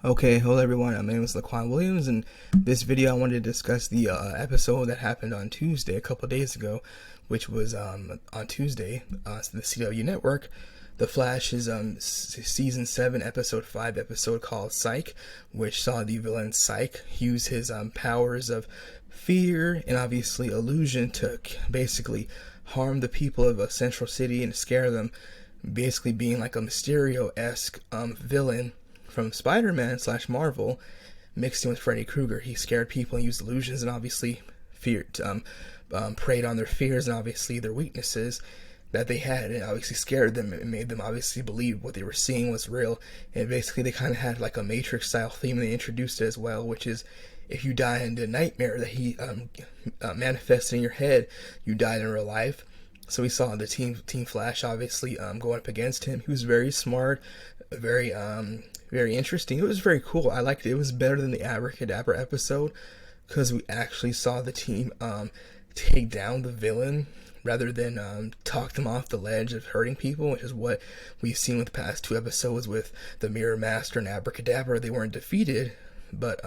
Okay, hello everyone. My name is Laquan Williams, and this video I wanted to discuss the episode that happened on Tuesday, a couple days ago, which was on Tuesday, the CW Network. The Flash's season 7, episode 5 episode called Psych, which saw the villain Psych use his powers of fear and obviously illusion to basically harm the people of a central city and scare them, basically being like a Mysterio-esque villain from Spider-Man / Marvel, mixed in with Freddy Krueger. He scared people and used illusions, and obviously feared, preyed on their fears and obviously their weaknesses that they had, and obviously scared them and made them obviously believe what they were seeing was real. And basically they kind of had like a Matrix style theme they introduced it as well, which is if you die in the nightmare that he manifested in your head, you died in real life. So we saw the Team Flash obviously going up against him. He was very smart, very interesting. It was very cool. I liked it. It was better than the Abracadabra episode because we actually saw the team take down the villain rather than talk them off the ledge of hurting people, which is what we've seen with the past 2 episodes with the Mirror Master and Abracadabra. They weren't defeated, but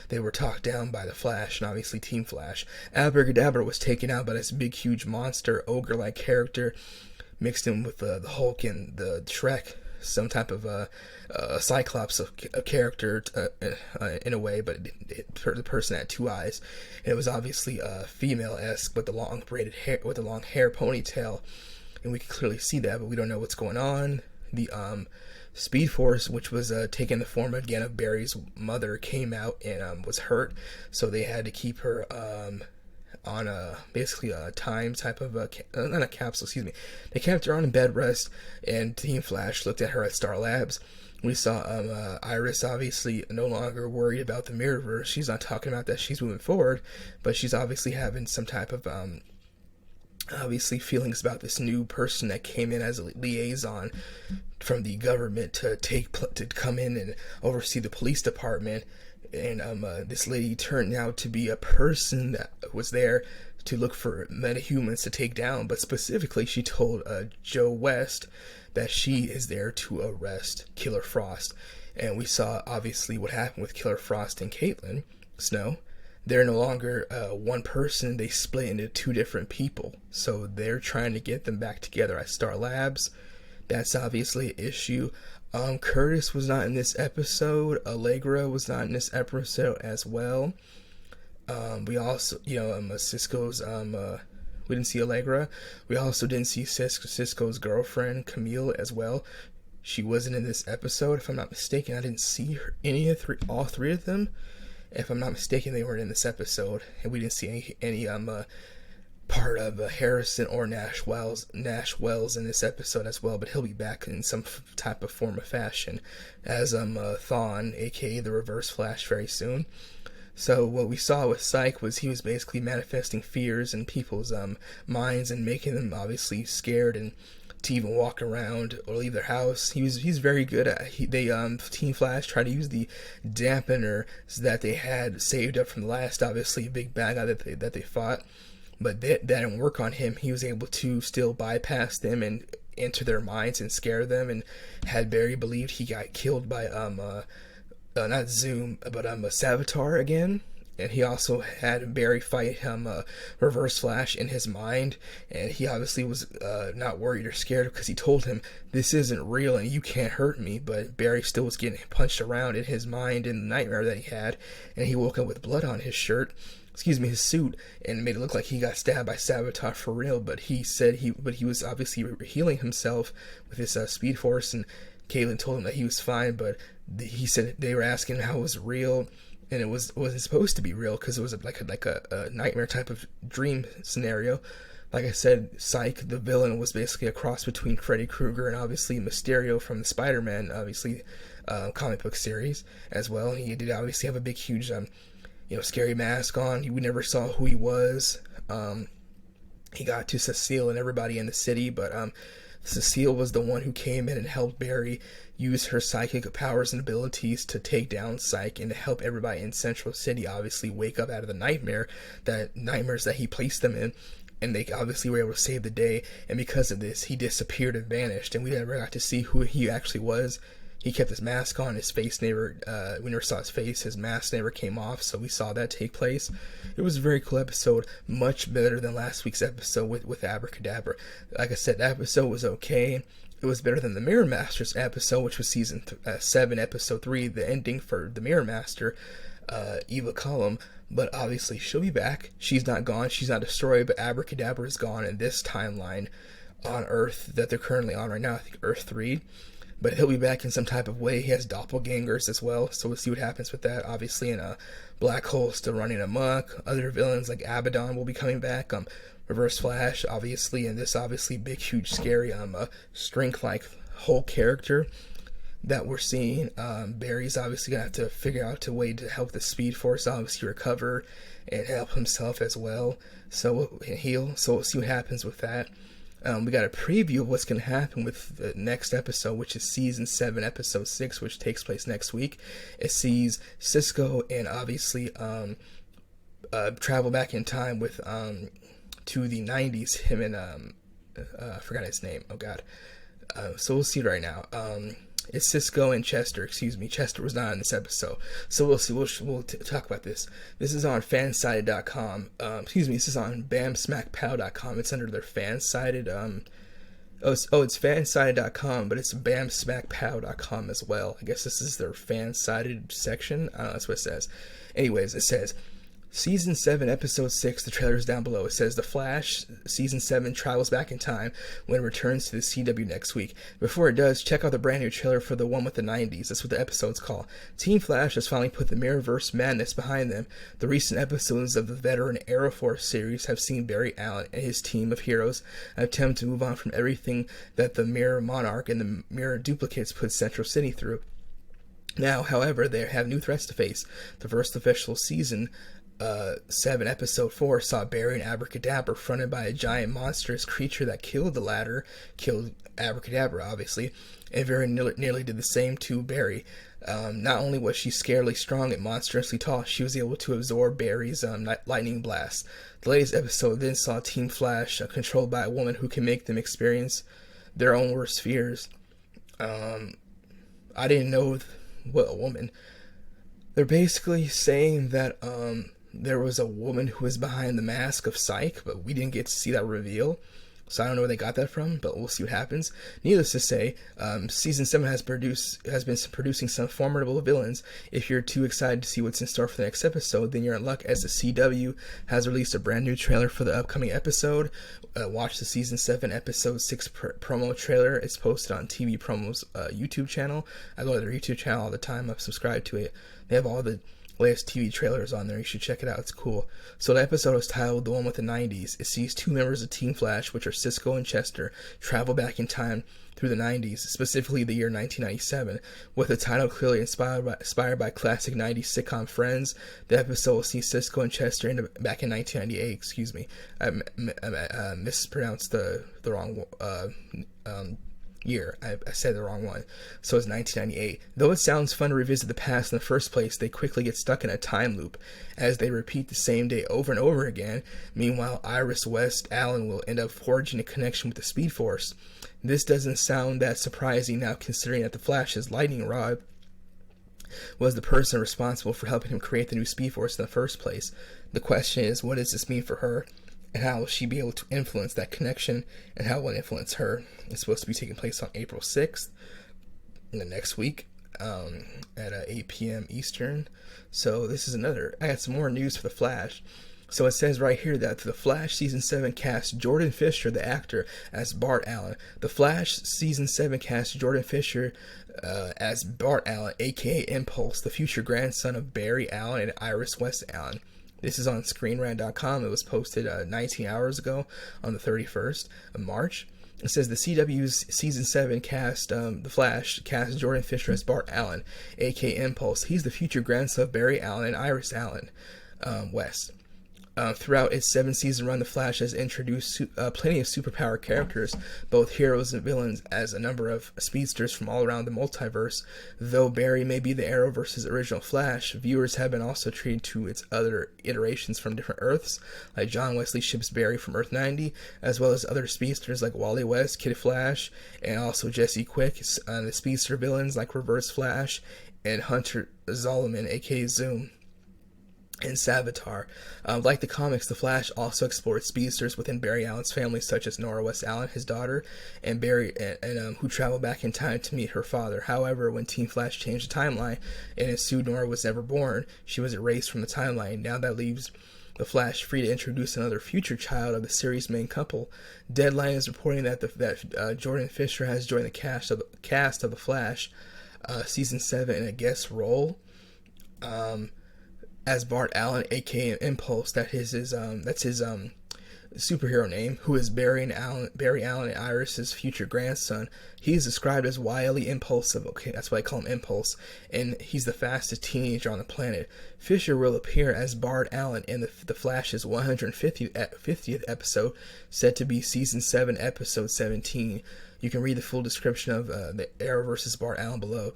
they were talked down by the Flash and obviously Team Flash. Abracadabra was taken out by this big, huge monster, ogre-like character, mixed in with the Hulk and the Shrek, some type of Cyclops of a character in a way, but the person had 2 eyes. And it was obviously female-esque with the long braided hair, with the long hair ponytail, and we can clearly see that, but we don't know what's going on. The Speed Force, which was taking the form again of Barry's mother, came out and was hurt, so they had to keep her on basically a time type of not a capsule, excuse me. They kept her on bed rest, and Team Flash looked at her at Star Labs. We saw Iris obviously no longer worried about the Mirrorverse. She's not talking about that she's moving forward, but she's obviously having some type of obviously feelings about this new person that came in as a liaison from the government to come in and oversee the police department. And this lady turned out to be a person that was there to look for metahumans to take down, but specifically she told Joe West that she is there to arrest Killer Frost. And we saw obviously what happened with Killer Frost and Caitlin Snow. They're no longer one person. They split into 2 different people, so they're trying to get them back together at Star Labs. That's obviously an issue. Curtis was not in this episode. Allegra was not in this episode as well. We also, Cisco's, we didn't see Allegra. We also didn't see Cisco's girlfriend, Camille, as well. She wasn't in this episode, if I'm not mistaken. I didn't see her, all 3 of them. If I'm not mistaken, they weren't in this episode. And we didn't see any part of Harrison or Nash Wells in this episode as well, but he'll be back in some type of form of fashion as Thawne, aka the Reverse Flash, very soon. So what we saw with Psych was he was basically manifesting fears in people's minds and making them obviously scared and to even walk around or leave their house. He's very good at Team Flash tried to use the dampener that they had saved up from the last obviously big bad guy that they fought. But that didn't work on him. He was able to still bypass them and enter their minds and scare them, and had Barry believed he got killed by not Zoom, but Savitar again. And he also had Barry fight him Reverse Flash in his mind, and he obviously was not worried or scared because he told him this isn't real and you can't hurt me. But Barry still was getting punched around in his mind in the nightmare that he had, and he woke up with blood on his his suit, and made it look like he got stabbed by Savitar for real. But he said he was obviously healing himself with his Speed Force, and Caitlin told him that he was fine. But he said they were asking him how it was real, and it wasn't supposed to be real because it was like a nightmare type of dream scenario. Like I said, Psych, the villain, was basically a cross between Freddy Krueger and obviously Mysterio from the Spider-Man obviously comic book series as well. He did obviously have a big huge scary mask on. We never saw who he was. He got to Cecile and everybody in the city, but Cecile was the one who came in and helped Barry use her psychic powers and abilities to take down Psych and to help everybody in Central City obviously wake up out of the nightmares that he placed them in. And they obviously were able to save the day, and because of this, he disappeared and vanished, and we never got to see who he actually was. he kept his mask on. His face never, we never saw his face. His mask never came off, so we saw that take place. It was a very cool episode, much better than last week's episode with Abracadabra. Like I said, that episode was okay. It was better than the Mirror Masters episode, which was season 7, episode 3, the ending for the Mirror Master, Eva Column. But obviously, she'll be back. She's not gone. She's not destroyed, but Abracadabra is gone in this timeline on Earth that they're currently on right now. I think Earth 3. But he'll be back in some type of way. He has doppelgangers as well, so we'll see what happens with that. Obviously, in a Black Hole still running amok. Other villains like Abaddon will be coming back. Reverse Flash, obviously, and this obviously big, huge, scary, strength-like whole character that we're seeing. Barry's obviously gonna have to figure out a way to help the Speed Force obviously recover and help himself as well. So heal. So we'll see what happens with that. We got a preview of what's going to happen with the next episode, which is Season 7, Episode 6, which takes place next week. It sees Cisco and obviously travel back in time with to the 90s. Him and I forgot his name. Oh God. So we'll see right now. It's Cisco and Chester. Excuse me, Chester was not in this episode. So we'll see. We'll talk about this. This is on fansided.com. This is on bamsmackpow.com. It's under their fansided. It's fansided.com, but it's bamsmackpow.com as well. I guess this is their fansided section. I don't know, that's what it says. Anyways, it says Season 7, Episode 6, the trailer is down below. It says The Flash, Season 7, travels back in time when it returns to the CW next week. Before it does, check out the brand new trailer for the one with the 90s. That's what the episode's called. Team Flash has finally put the Mirrorverse madness behind them. The recent episodes of the veteran Arrowforce series have seen Barry Allen and his team of heroes attempt to move on from everything that the Mirror Monarch and the Mirror Duplicates put Central City through. Now, however, they have new threats to face. The first official season 7, Episode 4 saw Barry and Abracadabra fronted by a giant monstrous creature that killed Abracadabra, obviously, and very nearly did the same to Barry. Not only was she scarily strong and monstrously tall, she was able to absorb Barry's lightning blast. The latest episode then saw Team Flash controlled by a woman who can make them experience their own worst fears. I didn't know what a woman. They're basically saying that there was a woman who was behind the mask of Psyche, but we didn't get to see that reveal. So I don't know where they got that from, but we'll see what happens. Needless to say, Season 7 has been producing some formidable villains. If you're too excited to see what's in store for the next episode, then you're in luck, as the CW has released a brand new trailer for the upcoming episode. Watch the Season 7 Episode 6 promo trailer. It's posted on TV Promo's YouTube channel. I go to their YouTube channel all the time. I've subscribed to it. They have all the latest TV trailers on there. You should check it out. It's cool. So the episode is titled The One with the 90s. It sees two members of Team Flash, which are Cisco and Chester, travel back in time through the 90s, specifically the year 1997. With the title clearly inspired by classic 90s sitcom Friends, the episode will see Cisco and Chester back in 1998. Excuse me. I mispronounced the wrong year. I said the wrong one. So it's 1998. Though it sounds fun to revisit the past in the first place, they quickly get stuck in a time loop as they repeat the same day over and over again. Meanwhile, Iris West Allen will end up forging a connection with the Speed Force. This doesn't sound that surprising now, considering that the Flash's lightning rod was the person responsible for helping him create the new Speed Force in the first place. The question is, what does this mean for her? And how will she be able to influence that connection, and how will it influence her? It's supposed to be taking place on April 6th, in the next week, at 8 p.m. Eastern. So this is I got some more news for The Flash. So it says right here that The Flash Season 7 cast Jordan Fisher, the actor, as Bart Allen. The Flash Season 7 cast Jordan Fisher as Bart Allen, aka Impulse, the future grandson of Barry Allen and Iris West Allen. This is on ScreenRant.com. It was posted 19 hours ago on the 31st of March. It says the CW's Season 7 cast, The Flash, cast Jordan Fisher as Bart Allen, a.k.a. Impulse. He's the future grandson of Barry Allen and Iris Allen West. Throughout its 7-season run, The Flash has introduced plenty of superpower characters, both heroes and villains, as a number of speedsters from all around the multiverse. Though Barry may be the Arrowverse's original Flash, viewers have been also treated to its other iterations from different Earths, like John Wesley Shipp's Barry from Earth 90, as well as other speedsters like Wally West, Kid Flash, and also Jesse Quick, the speedster villains like Reverse Flash, and Hunter Zolomon, aka Zoom, and Savitar. Like the comics, The Flash also explored speedsters within Barry Allen's family, such as Nora West Allen, his daughter, and Barry, who traveled back in time to meet her father. However, when Team Flash changed the timeline and ensued Nora was never born, she was erased from the timeline. Now that leaves The Flash free to introduce another future child of the series' main couple. Deadline is reporting that Jordan Fisher has joined the cast of The Flash, season 7, in a guest role. As Bart Allen, aka Impulse, that's his superhero name, who is Barry Allen and Iris's future grandson. He's described as wildly impulsive. Okay, that's why I call him Impulse, and he's the fastest teenager on the planet. Fisher will appear as Bart Allen in the Flash's 150th episode, said to be season 7, episode 17. You can read the full description of the Arrow versus Bart Allen below.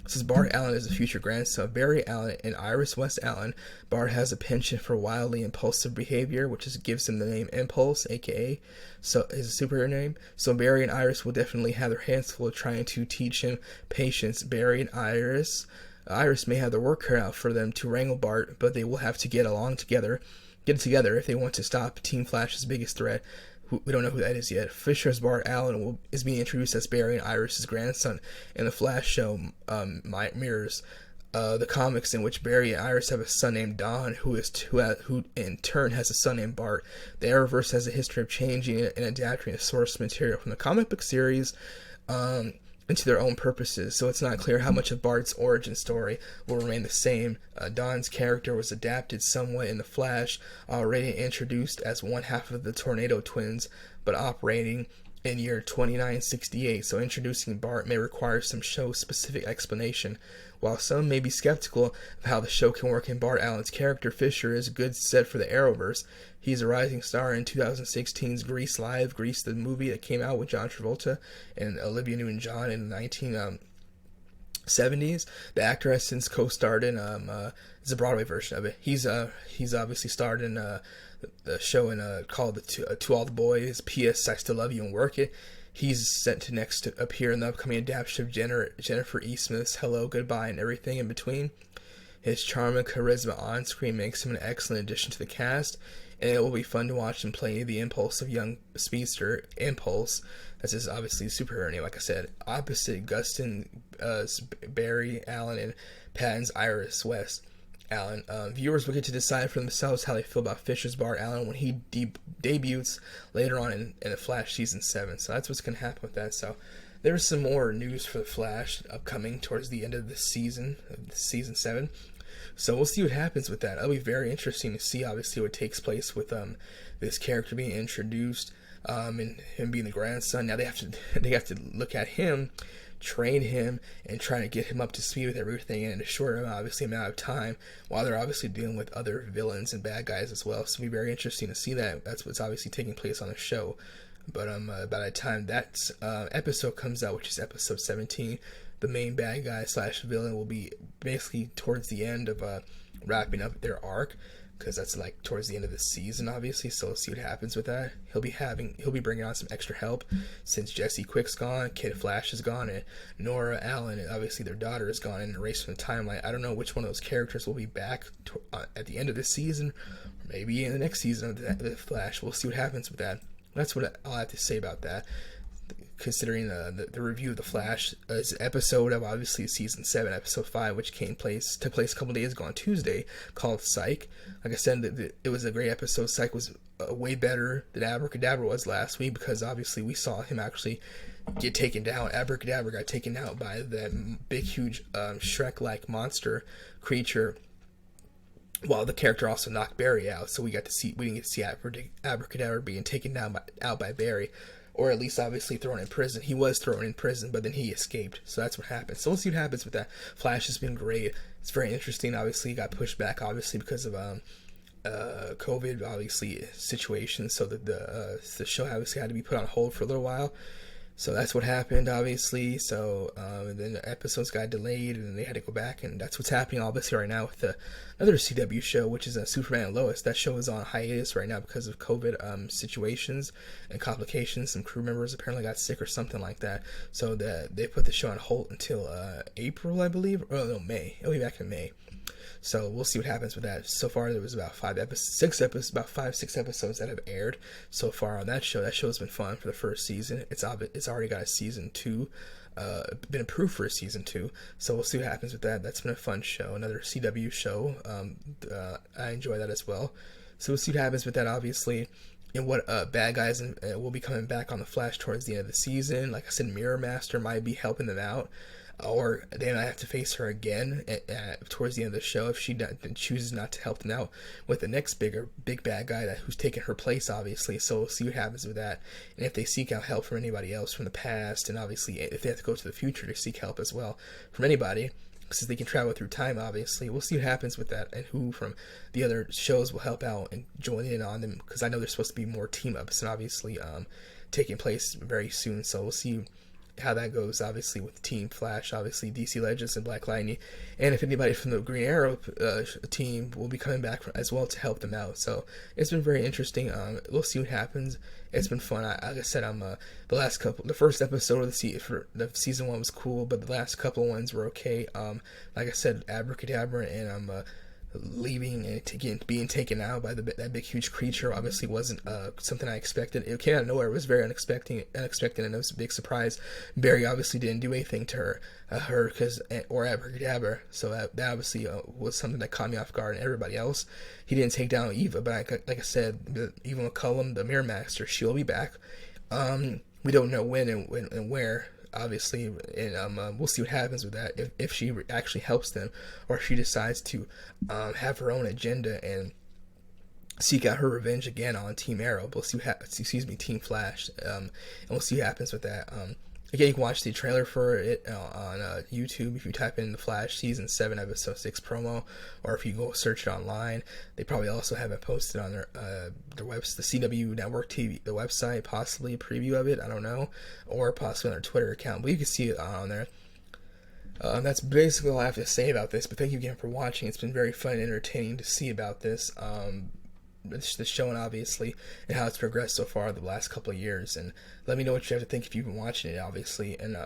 Since Bart Allen is a future grandson of Barry Allen and Iris West Allen, Bart has a penchant for wildly impulsive behavior, which gives him the name Impulse, aka his superhero name. So Barry and Iris will definitely have their hands full trying to teach him patience. Barry and Iris may have their work cut out for them to wrangle Bart, but they will have to get together if they want to stop Team Flash's biggest threat. We don't know who that is yet. Fisher's Bart Allen is being introduced as Barry and Iris' grandson in the Flash show mirrors the comics, in which Barry and Iris have a son named Don, who in turn has a son named Bart. The Arrowverse has a history of changing and adapting the source material from the comic book series into their own purposes, so it's not clear how much of Bart's origin story will remain the same. Don's character was adapted somewhat in The Flash, already introduced as one half of the Tornado Twins, but operating in year 2968, so introducing Bart may require some show-specific explanation. While some may be skeptical of how the show can work in Bart Allen's character, Fisher is a good set for the Arrowverse. He's a rising star in 2016's Grease Live, Grease the movie that came out with John Travolta and Olivia Newton-John in the 1970s. The actor has since co-starred in it's a Broadway version of it. He's obviously starred in the show called To All the Boys, P.S. I Still Love You and Work It. He's set to next appear in the upcoming adaptation of Jennifer E. Smith's Hello, Goodbye, and Everything in Between. His charm and charisma on screen makes him an excellent addition to the cast, and it will be fun to watch him play the impulsive young speedster Impulse. That's his obviously superhero name, like I said, opposite Gustin Barry Allen and Patton's Iris West Allen. Viewers will get to decide for themselves how they feel about Fisher's Bart Allen when he debuts later on in The Flash season 7. So that's what's going to happen with that. So there's some more news for The Flash upcoming towards the end of the season 7. So we'll see what happens with that. It'll be very interesting to see, obviously, what takes place with this character being introduced, and him being the grandson. Now they have to look at him, train him, and try to get him up to speed with everything in a short amount of time, while they're obviously dealing with other villains and bad guys as well. So it'll be very interesting to see that. That's what's obviously taking place on the show. But by the time that episode comes out, which is episode 17, the main bad guy / villain will be basically towards the end of wrapping up their arc, because that's like towards the end of the season, obviously. So let's see what happens with that. He'll be bringing on some extra help since Jesse Quick's gone, Kid Flash is gone, and Nora Allen, and obviously their daughter, is gone and erased from the timeline. I don't know which one of those characters will be back at the end of this season, or maybe in the next season of the Flash. We'll see what happens with that. That's what I'll have to say about that. Considering the review of The Flash, is episode of obviously season 7, episode 5, which took place a couple days ago on Tuesday, called Psych. Like I said, it was a great episode. Psych was way better than Abracadabra was last week, because obviously we saw him actually get taken down. Abracadabra got taken out by that big, huge Shrek-like monster creature, while the character also knocked Barry out. So we didn't get to see Abracadabra being taken out by Barry, or at least obviously thrown in prison. He was thrown in prison, but then he escaped. So that's what happened. So we'll see what happens with that. Flash has been great. It's very interesting. Obviously, he got pushed back, obviously, because of COVID obviously situation, so that the show obviously had to be put on hold for a little while. So that's what happened, obviously. So and then the episodes got delayed, and they had to go back, and that's what's happening obviously right now with another CW show, which is Superman and Lois. That show is on hiatus right now because of COVID situations and complications. Some crew members apparently got sick or something like that, so they put the show on hold until April, I believe. Oh no, May. It'll be back in May. So we'll see what happens with that. So far, there was about 6 episodes that have aired so far on that show. That show has been fun for the first season. It's already got a season 2, been approved for a season 2. So we'll see what happens with that. That's been a fun show, another CW show. I enjoy that as well. So we'll see what happens with that, obviously. And what bad guys will be coming back on the Flash towards the end of the season. Like I said, Mirror Master might be helping them out, or they might have to face her again towards the end of the show if she chooses not to help them out with the next big bad guy who's taking her place, obviously. So we'll see what happens with that, and if they seek out help from anybody else from the past, and obviously if they have to go to the future to seek help as well from anybody, since they can travel through time, obviously. We'll see what happens with that, and who from the other shows will help out and join in on them, because I know there's supposed to be more team-ups, and obviously taking place very soon, so we'll see how that goes, obviously, with Team Flash, obviously DC Legends and Black Lightning, and if anybody from the Green Arrow team will be coming back as well to help them out. So it's been very interesting. We'll see what happens. It's been fun. Like I said, the first episode of the season 1 was cool, but the last couple ones were okay. Like I said, Abracadabra and leaving and being taken out by that big huge creature obviously wasn't something I expected. It came out of nowhere. It was very unexpected, and it was a big surprise. Barry obviously didn't do anything to her or Abracadabra, so that obviously was something that caught me off guard. And everybody else, he didn't take down Eva, but like I said, Eva McCullum, the Mirror Master, she'll be back. We don't know when and where, obviously, and we'll see what happens with that, if she actually helps them, or if she decides to have her own agenda and seek out her revenge again on Team Arrow. We'll see Team Flash, and we'll see what happens with that. Again, you can watch the trailer for it on YouTube if you type in The Flash Season 7 Episode 6 promo, or if you go search it online. They probably also have it posted on their website, the CW Network TV, the website, possibly a preview of it, I don't know, or possibly on their Twitter account, but you can see it on there. That's basically all I have to say about this, but thank you again for watching. It's been very fun and entertaining to see about this. The show, and obviously, and how it's progressed so far the last couple of years, and let me know what you have to think if you've been watching it, obviously, and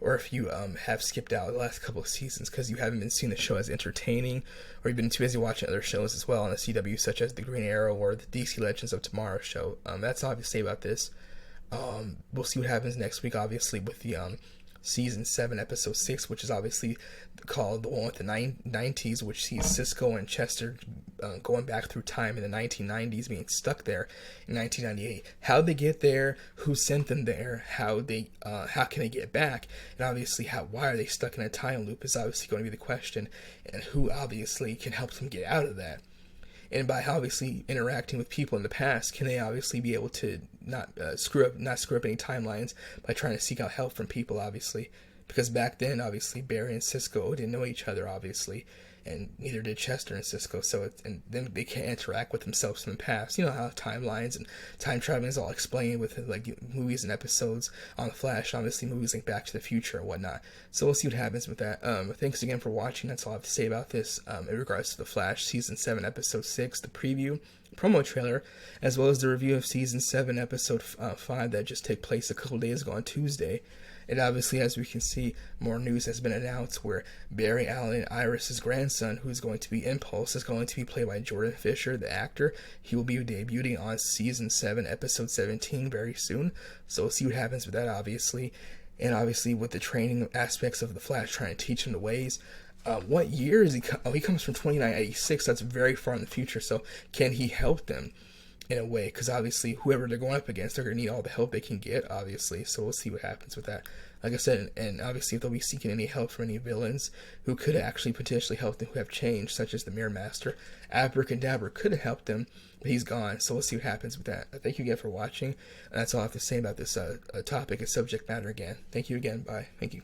or if you have skipped out the last couple of seasons because you haven't been seeing the show as entertaining, or you've been too busy watching other shows as well on the CW, such as the Green Arrow or the DC Legends of Tomorrow show. That's all I have to say about this. We'll see what happens next week, obviously, with the Season 7, Episode 6, which is obviously called the one with the 90s, which sees Cisco and Chester going back through time in the 1990s, being stuck there in 1998. How'd they get there? Who sent them there? How can they get back? And obviously, why are they stuck in a time loop is obviously going to be the question, and who obviously can help them get out of that. And by obviously interacting with people in the past, can they obviously be able to not screw up any timelines by trying to seek out help from people, obviously, because back then, obviously, Barry and Cisco didn't know each other, obviously, and neither did Chester and Cisco. So and then they can't interact with themselves from the past. You know how timelines and time traveling is all explained with like movies and episodes on the Flash. Obviously, movies like Back to the Future and whatnot. So we'll see what happens with that. Thanks again for watching. That's all I have to say about this in regards to the Flash Season 7, Episode 6, the preview, promo trailer, as well as the review of Season 7, Episode 5 that just took place a couple days ago on Tuesday. And obviously, as we can see, more news has been announced where Barry Allen, Iris's grandson, who is going to be Impulse, is going to be played by Jordan Fisher, the actor. He will be debuting on Season 7, Episode 17 very soon. So we'll see what happens with that, obviously. And obviously, with the training aspects of the Flash, trying to teach him the ways. What year is he? He comes from 2986. That's very far in the future. So can he help them in a way? Because obviously, whoever they're going up against, they're going to need all the help they can get, obviously. So we'll see what happens with that. Like I said, and obviously, if they'll be seeking any help from any villains who could actually potentially help them, who have changed, such as the Mirror Master. Abracadabra could have helped them, but he's gone. So we'll see what happens with that. Thank you again for watching. And that's all I have to say about this topic and subject matter again. Thank you again. Bye. Thank you.